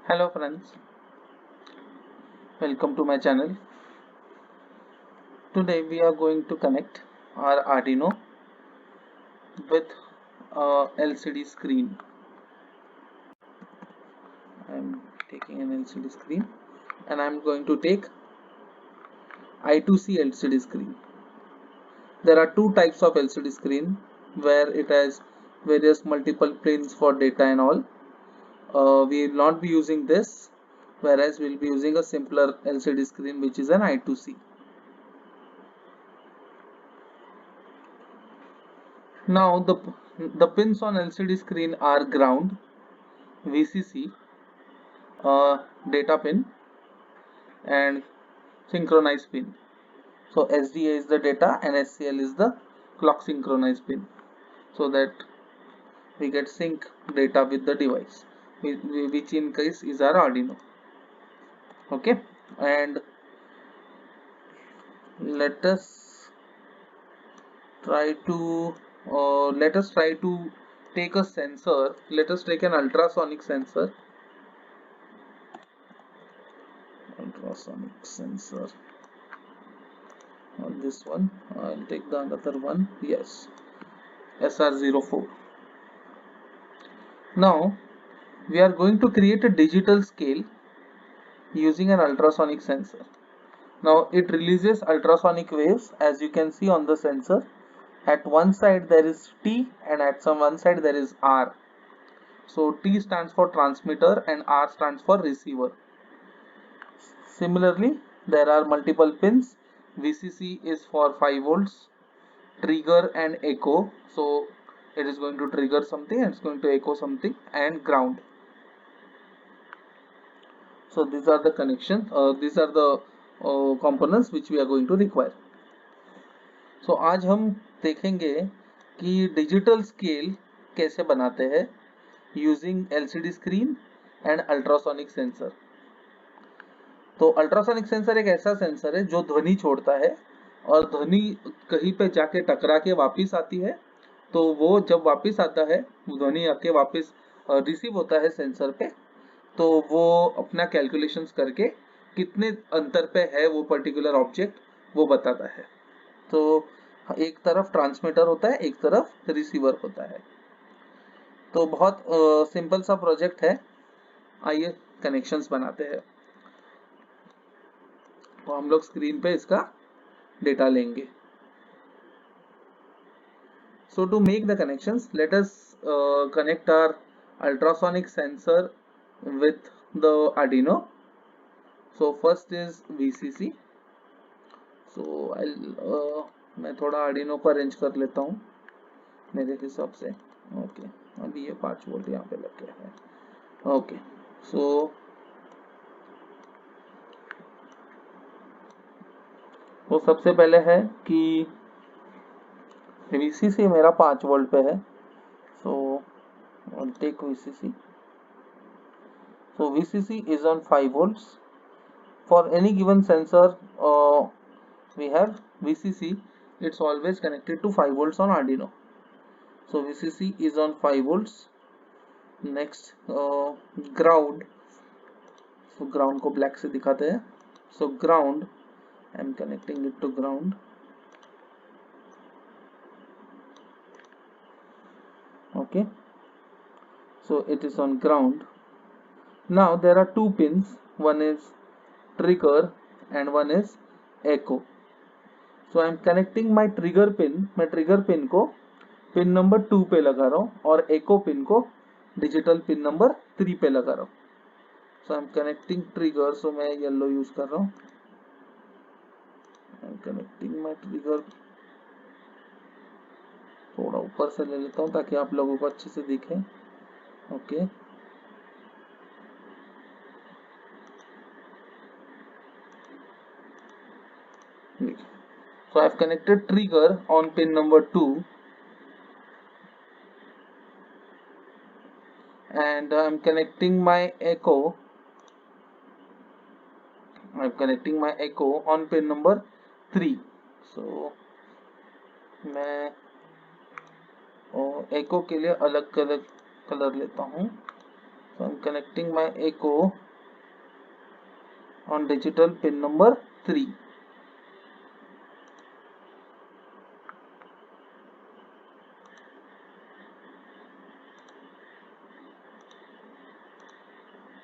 Hello friends, welcome to my channel. Today we are going to connect our Arduino with a LCD screen. I am taking an LCD screen and I am going to take I2C LCD screen. There are two types of LCD screen where it has various multiple pins for data and all. We will not be using this, whereas we will be using a simpler LCD screen which is an I2C. Now the pins on LCD screen are ground, VCC, data pin and synchronized pin. So SDA is the data and SCL is the clock synchronized pin, so that we get sync data with the device, which in case is our Arduino. Okay, and let us try to take a sensor. Let us take an ultrasonic sensor. On this one I'll take the another one. Yes, SR04. Now we are going to create a digital scale using an ultrasonic sensor. Now it releases ultrasonic waves, as you can see on the sensor. At one side there is T and at one side there is R. So T stands for transmitter and R stands for receiver. Similarly, there are multiple pins. VCC is for 5 volts, trigger and echo. So it is going to trigger something and it's going to echo something, and ground. So these are the connections, these are the components which we are going to require. So आज हम देखेंगे कि digital scale कैसे बनाते हैं using LCD screen and ultrasonic sensor. तो ultrasonic sensor एक ऐसा सेंसर है जो ध्वनि छोड़ता है, और ध्वनि कहीं पे जाके टकरा के वापस आती है. तो वो जब वापस आता है, ध्वनि आके वापस रिसीव होता है सेंसर पे, तो वो अपना कैलकुलेशंस करके कितने अंतर पे है वो पर्टिकुलर ऑब्जेक्ट वो बताता है. तो एक तरफ ट्रांसमीटर होता है, एक तरफ रिसीवर होता है. तो बहुत सिंपल सा प्रोजेक्ट है. आइए कनेक्शंस बनाते हैं. तो हम लोग स्क्रीन पे इसका डेटा लेंगे. So to make the connections, let us connect our ultrasonic sensor with the Arduino. So first is VCC. So मैं थोड़ा Arduino को अरेंज कर लेता हूँ मेरे हिसाब से. ओके, अभी ये 5 वोल्ट यहाँ पे लग गया है. ओके, सो तो सबसे पहले है कि VCC मेरा 5 वोल्ट पे है. So take VCC. So VCC is on 5 volts. For any given sensor we have VCC, it's always connected to 5 volts on Arduino. So VCC is on 5 volts. Next ground. So ground को black से दिखाते हैं. So ground, I'm connecting it to ground. Okay, so it is on ground. Now there are two pins, one is trigger and one is echo. So I am connecting my trigger pin. मैं trigger pin को pin number 2 पे लगा रहा हूँ और echo pin को digital pin number 3 पे लगा रहा हूँ. So I am connecting trigger. So मैं yellow यूज कर रहा हूँ. I am connecting my trigger. थोड़ा ऊपर से ले लेता हूँ ताकि आप लोगों को अच्छे से दिखे. Okay, so I have connected trigger on pin number 2 and I am connecting my echo. I am connecting my echo on pin number 3. So मैं echo के लिए अलग कलर लेता हूँ. So I'm connecting my echo on digital pin number 3.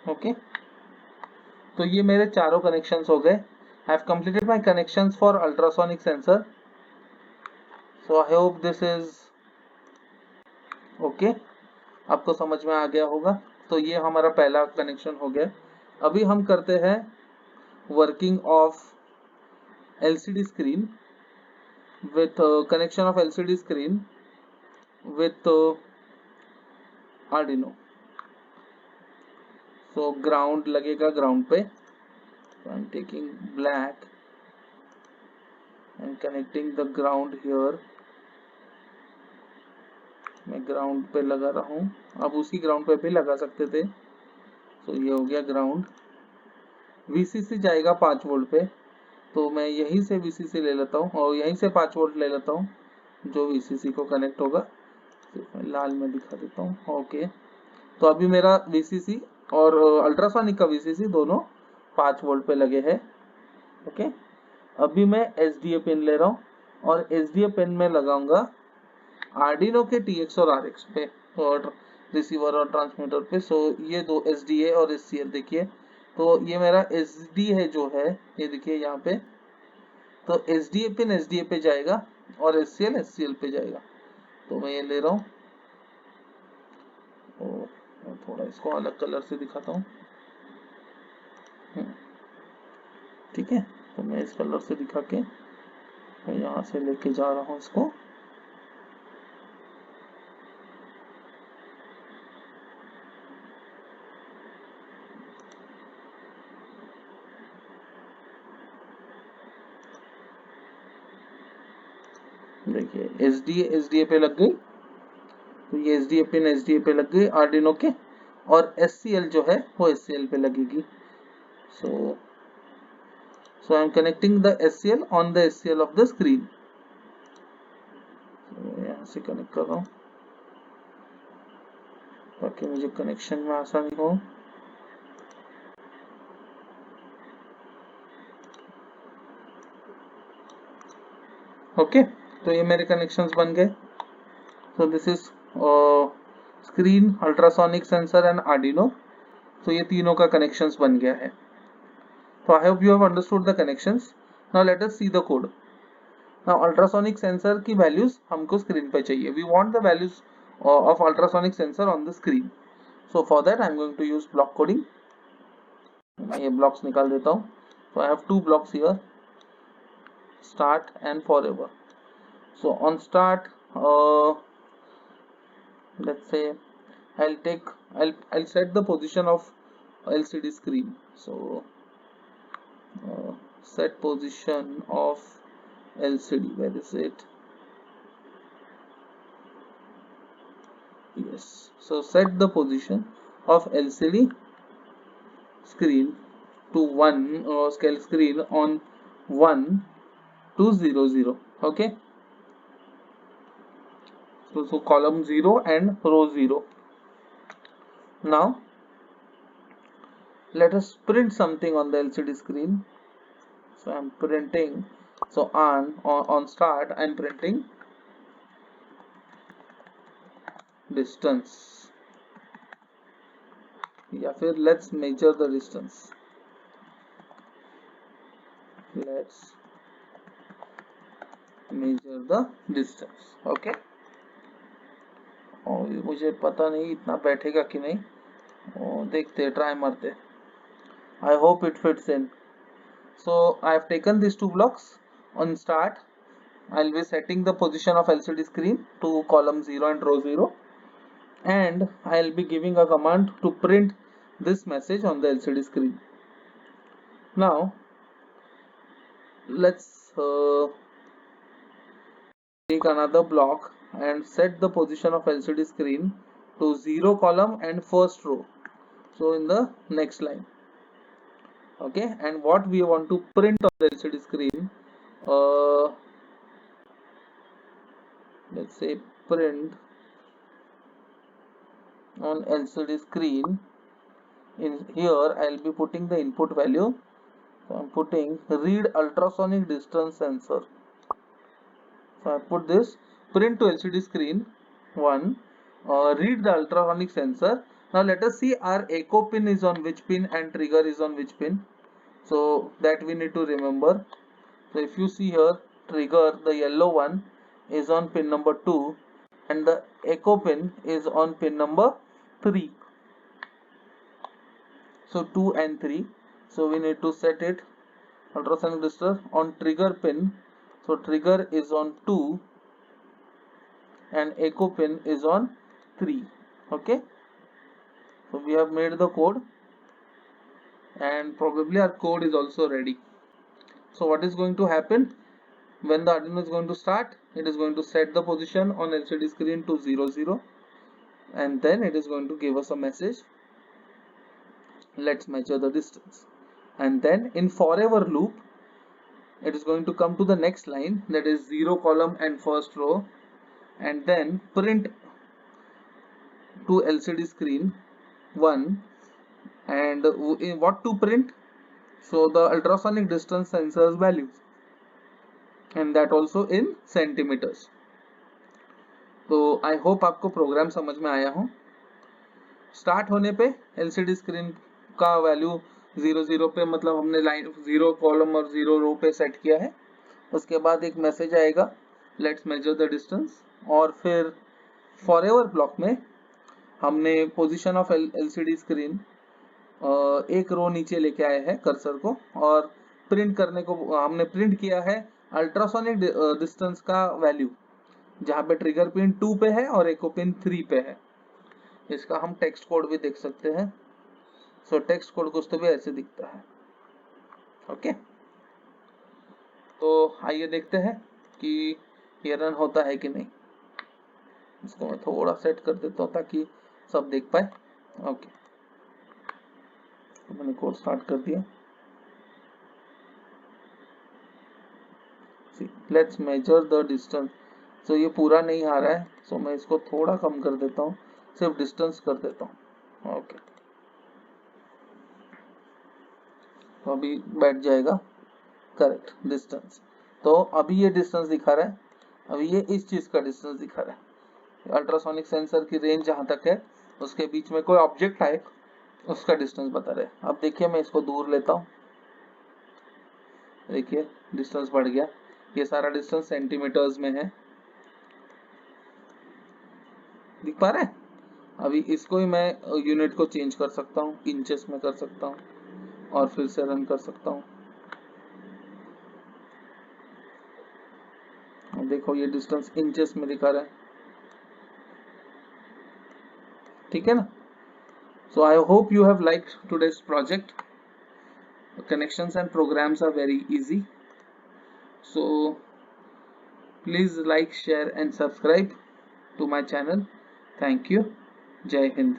Okay. तो ये मेरे चारों कनेक्शंस हो गए. I have completed my connections for ultrasonic sensor. So I hope this is okay. आपको समझ में आ गया होगा. तो ये हमारा पहला कनेक्शन हो गया. अभी हम करते हैं working of LCD screen with connection of LCD screen with Arduino. So ground लगेगा ground पे. So I'm taking black and connecting the ground here. मैं ग्राउंड पे लगा रहा हूँ. आप उसी ग्राउंड पे भी लगा सकते थे. तो ये हो गया ग्राउंड. VCC जाएगा 5 वोल्ट पे, तो मैं यहीं से VCC ले लेता हूँ और यहीं से 5 वोल्ट ले लेता हूँ जो VCC को कनेक्ट होगा. सिर्फ मैं लाल में दिखा देता हूँ. ओके. तो अभी मेरा VCC और अल्ट्रासोनिक का VCC दोनों 5 वोल्ट पे लगे हैं. ओके. अभी मैं SDA पिन ले रहा हूँ और SDA पिन में लगाऊंगा आर्डिनो के TX और RX पे और रिसीवर और ट्रांसमीटर पे. सो ये दो SDA और SCL देखिए. तो ये मेरा SD है जो है, ये देखिए यहाँ पे. तो SDA पिन SDA पे जाएगा और SCL SCL पे जाएगा. तो मैं ये ले रहा हूँ. मैं थोड़ा इसको अलग कलर से दिखाता हूँ. ठीक है. तो मैं इस कलर से दिखा के मैं यहाँ से लेके जा रहा हूँ इसको. देखिए SDA पे लग गई. तो ये SDA पिन SDA पे लग गई आर्डिनो के और SCL जो है वो SCL पे लगेगी. So I am connecting the SCL on the SCL of the screen. मैं यहाँ से कनेक्ट कर रहा हूँ ताकि मुझे कनेक्शन में आसानी हो. ओके. तो ये मेरे कनेक्शंस बन गए. So this is screen, ultrasonic sensor and Arduino. तो ये तीनों का कनेक्शंस बन गया है. So I hope you have understood the connections. Now let us see the code. Now ultrasonic sensor की values हमको screen पे चाहिए. We want the values of ultrasonic sensor on the screen. So for that I am going to use block coding. मैं ये blocks निकाल देता हूँ. So I have two blocks here, start and forever. So on start, let's say I'll set the position of LCD screen. So set position of LCD. Where is it? Yes. So set the position of LCD screen to 1 scale screen on 1 to 0 0. Okay. So column 0 and row 0. Now let us print something on the LCD screen. So I'm printing. So on start I'm printing distance. या फिर let's measure the distance. Let's measure the distance. Okay. और मुझे पता नहीं इतना बैठेगा कि नहीं. देखते ट्राई मारते. I hope it fits in. So I have taken these two blocks. On start I'll be setting the position of LCD screen to column 0 and row 0, and I'll be giving a command to print this message on the LCD screen. Now let's take another block and set the position of LCD screen to 0 column and first row. So in the next line. Okay. And what we want to print on the LCD screen, let's say print on LCD screen In here I'll be putting the input value. So I'm putting read ultrasonic distance sensor. So I put this print to LCD screen 1, read the ultrasonic sensor. Now let us see our echo pin is on which pin and trigger is on which pin. So that we need to remember. So if you see here, trigger, the yellow one is on pin number 2 and the echo pin is on pin number 3. So 2 and 3. So we need to set it ultrasonic distance on trigger pin. So trigger is on 2 and echo pin is on 3. Okay. So we have made the code and probably our code is also ready. So what is going to happen? When the Arduino is going to start, it is going to set the position on LCD screen to 0, 0, and then it is going to give us a message, let's measure the distance. And then in forever loop, it is going to come to the next line, that is 0 column and first row, and then print to LCD screen 1. And what to print? So the ultrasonic distance sensors values, and that also in centimeters. तो I hope आपको programme समझ में आया हो. Start होने पे LCD screen का value 0, 0 पे, मतलब हमने लाइन 0 कॉलम और 0 रो पे सेट किया है. उसके बाद एक मैसेज आएगा लेट्स मेजर द डिस्टेंस, और फिर फॉरएवर ब्लॉक में हमने पोजीशन ऑफ एलसीडी स्क्रीन एक रो नीचे लेके आए हैं कर्सर को, और प्रिंट करने को हमने प्रिंट किया है अल्ट्रासोनिक डिस्टेंस का वैल्यू, जहाँ पे ट्रिगर पिन 2 पे है और एको पिन 3 पे है. इसका हम टेक्स्ट कोड भी देख सकते हैं. सो टेक्स्ट कोड कुछ तो भी ऐसे दिखता है. ओके, तो आइए देखते हैं कि ये रन होता है कि नहीं. इसको मैं थोड़ा सेट कर देता हूँ ताकि सब देख पाए. ओके, तो मैंने कोड स्टार्ट कर दिया. Let's measure the distance. तो ये पूरा नहीं आ रहा है, सो मैं इसको थोड़ा कम कर देता हूँ, सिर्फ डिस्टेंस कर देता हूँ. ओके, तो अभी बैठ जाएगा करेक्ट डिस्टेंस. तो अभी ये डिस्टेंस दिखा रहा है, अभी ये इस चीज का डिस्टेंस दिखा रहा है. अल्ट्रासोनिक सेंसर की रेंज जहां तक है उसके बीच में कोई ऑब्जेक्ट आए उसका डिस्टेंस बता रहे. अब देखिए मैं इसको दूर लेता हूँ, देखिए डिस्टेंस बढ़ गया. ये सारा डिस्टेंस सेंटीमीटर्स में है, दिख पा रहा है. अभी इसको ही मैं यूनिट को चेंज कर सकता हूँ, इंचेस में कर सकता हूँ, और फिर से रन कर सकता हूँ. देखो ये डिस्टेंस इंचेस में दिखा रहा है. ठीक है ना. So I hope you have liked today's project. The connections and programs are very easy. So please like, share and subscribe to my channel. Thank you. Jai Hind.